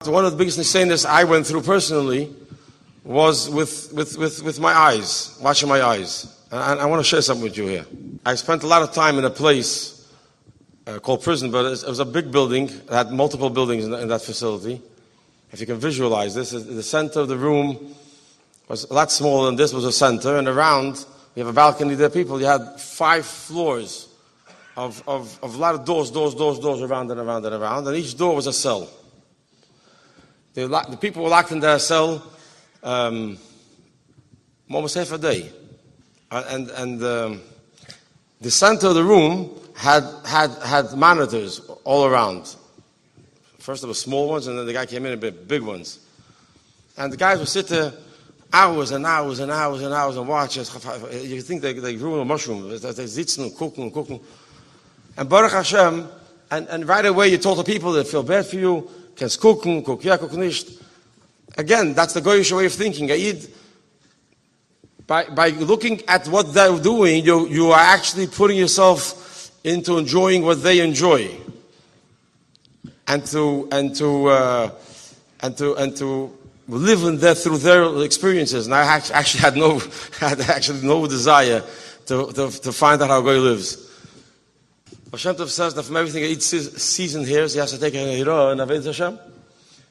One of the biggest nisayonos I went through personally was with my eyes, watching my eyes. And I want to share something with you here. I spent a lot of time in a place called prison, but it was a big building. It had multiple buildings in that facility. If you can visualize this, the center of the room was a lot smaller than this was a center, and around, you have a balcony there, people, you had 5 floors of a lot of doors around and around and around, and each door was a cell. The people were locked in their cell almost half a day. And the center of the room had monitors all around. First there were small ones, and then the guy came in and big ones. And the guys would sit there hours and hours and hours and hours and watch. You think they grew a mushroom. They sitzen and cooking. And Baruch Hashem, and right away you told the people that feel bad for you, kannst gucken, guck nicht. Again, that's the Goyish way of thinking. By looking at what they're doing, you are actually putting yourself into enjoying what they enjoy, and to live in that through their experiences. And I actually had no desire to find out how Goy lives. Hashem Tov says that from everything each season hears, he has to take a hira and Avodas Hashem.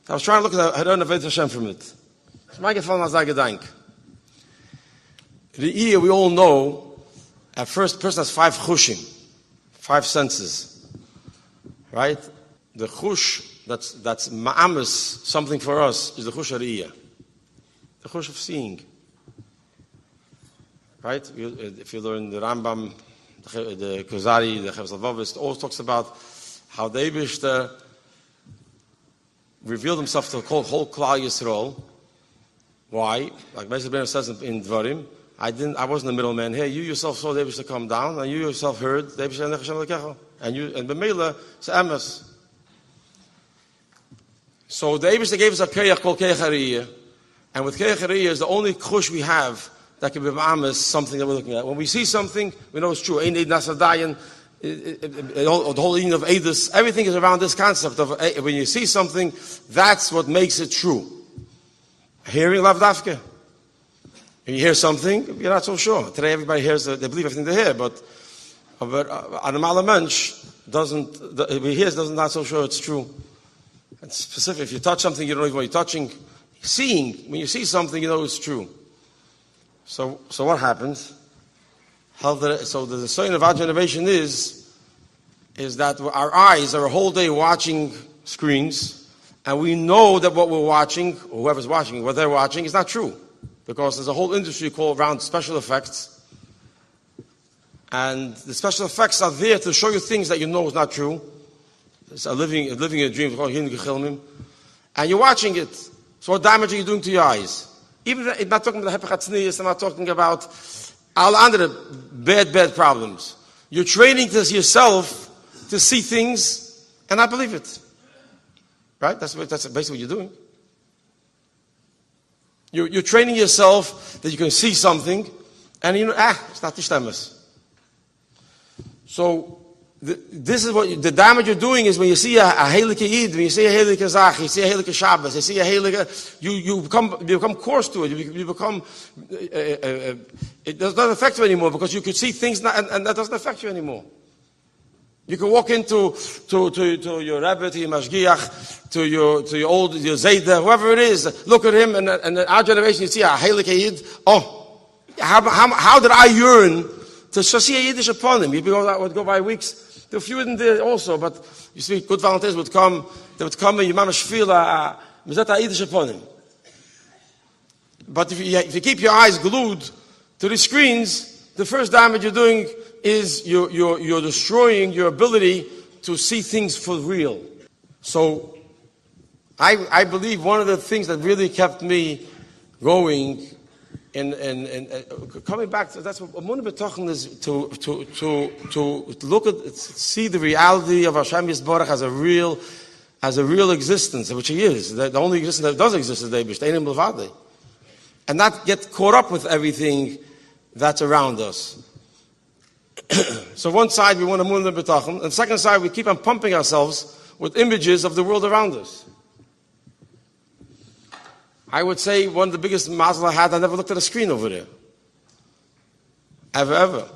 I was trying to look at the hira and Avodas Hashem from it. It's my gefallen as I gedank. The ear, we all know, at first, person has 5 chushim, 5 senses, right? The chush that's ma'amis, something for us, is the chush of the ear, the chush of seeing, right? If you learn the Rambam, the Kuzari, the Chavos Lavavis, it always talks about how the Eibishter revealed himself to the whole Klal Yisrael. Why? Like Meister Ben says in Dvarim, I wasn't the middleman here. You yourself saw the Eibishter come down, and you yourself heard the Eibishter Nech Hashem Lekecha. And B'meila, it's Emes. So the Eibishter gave us a Keyach called Keyach Hariyah, and with Keyach Hariyah is the only chush we have that can be ma'amis, something that we're looking at. When we see something, we know it's true. Ein Eid Nasadayan, the whole eating of Eidus, everything is around this concept of when you see something, that's what makes it true. Hearing lav dafke. When you hear something, you're not so sure. Today everybody hears, they believe everything they hear, but a normal mensch doesn't not so sure it's true. And specific, if you touch something, you don't know what you're touching. Seeing, when you see something, you know it's true. So what happens? So the sign of our generation is that our eyes are a whole day watching screens, and we know that what we're watching, or whoever's watching, what they're watching, is not true. Because there's a whole industry called around special effects. And the special effects are there to show you things that you know is not true. It's living a dream, and you're watching it. So what damage are you doing to your eyes? Even I'm not talking about hepachatznius, I'm not talking about all other bad problems. You're training yourself to see things and not believe it. Right? That's basically what you're doing. You're training yourself that you can see something and it's not the So this is what the damage you're doing is when you see a heilige Eid, when you see a heilige Zach, you see a heilige Shabbos, you see a heilige, you become coarse to it. You become it does not affect you anymore because you could see things and that doesn't affect you anymore. You can walk into your Rebbe, to your Mashgiach, to your Zayda, whoever it is. Look at him, and our generation, you see a heilige Eid. Oh, how did I yearn to see a Yiddish upon him? That would go by weeks. There were few in there also, but you see, good volunteers would come. They would come and you mamash feel a Yiddish upon him. But if you keep your eyes glued to the screens, the first damage you're doing is you're destroying your ability to see things for real. So I believe one of the things that really kept me going and coming back to that's what Amunah B'tochen is to look at see the reality of Hashem Yisborach as a real existence, which He is. The only existence that does exist is the Einayim Levadei, and not get caught up with everything that's around us. So one side we want Amunah B'tochen, and the second side we keep on pumping ourselves with images of the world around us. I would say one of the biggest mazel I had, I never looked at a screen over there. Ever.